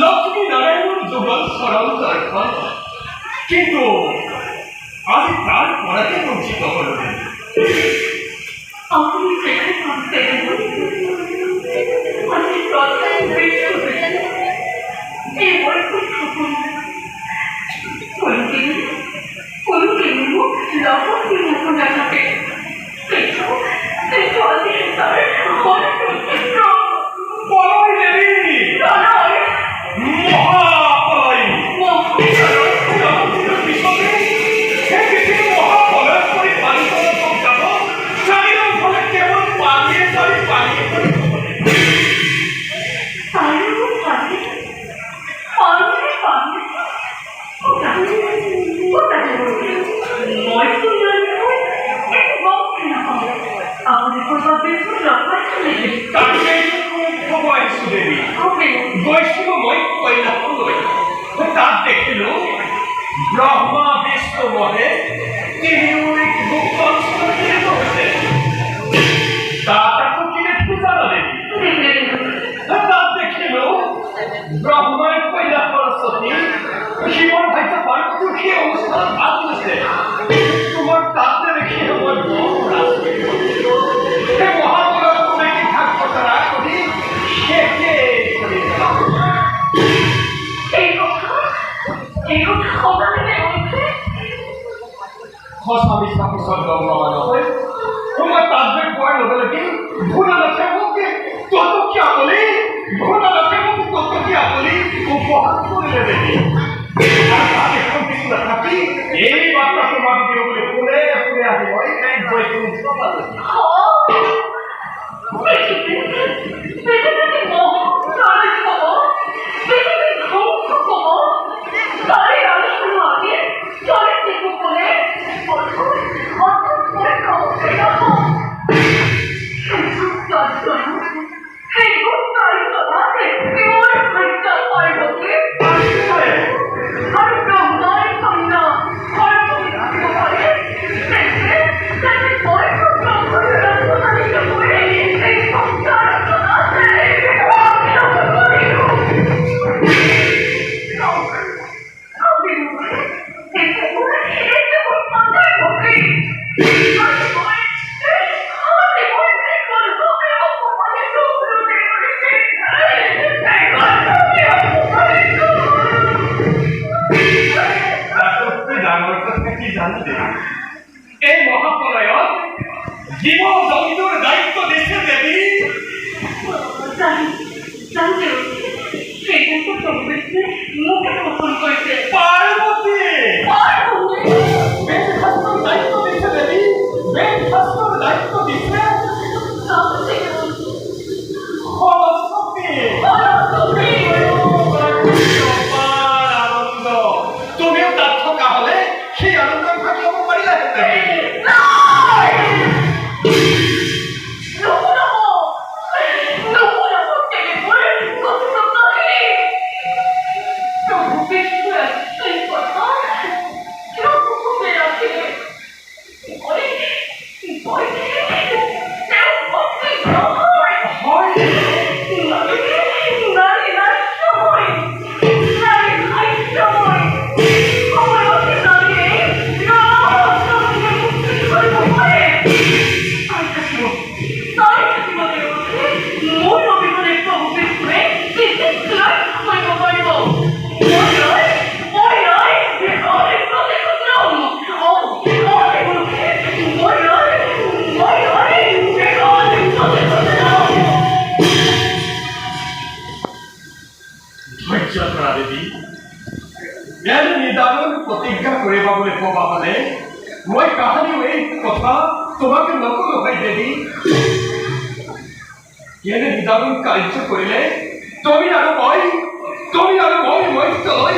লক্ষ্মী নারায়ণ যুগল সরল দর্শন, কিন্তু আমি তার পড়াতে বঞ্চিত হল। আপনি সেখানে থাকতে আমি প্রথম এই বয়সের সকল কোনদিন লক্ষ্মীর মতো দেখাবে ব্রহ্মা বিষ্ণু মহে তিনি তাকে একটু জানালেন। তার দেখিল ব্রহ্মার কইলা সরস্বতী জীবন হয়তো পার দুঃখী অবস্থান ভাবতেছে। তোমার তাতে দেখি আমার মহাবলার তুমি কি থাকবো তারা করি সে কে স্বামী স্বামী সদ্য তোমার তাদের পয়েন্ট হতে লাগে ভোলা লক্ষ্যে মুখে তত কি আপনি ভোলা লক্ষ্যে মুখে তত কি আপনি উপহার করে দেবেন। আর এখন কিছু থাকি এই বার্তা তোমাকে কেউ বলে ফুলে ফুলে আসে ওই এক বই তুমি সকাল এই মহাপ্রলয়ত জীব জন্তুর দায়িত্ব দিচ্ছে দেবী। পার্বতী দায়িত্ব দিচ্ছে দেবী, দায়িত্ব দিচ্ছে আনন্দ। তুমিও তার থকা হলে সেই আনন্দ ভাগিয়ে পারিলা নহ'লে মই কাহানিও এই কথা তোমাকে নকলো হয় দেৱী। কেনে নিদাৰুণ কাৰ্য কৰিলে তুমি আৰু মই মধ্যলৈ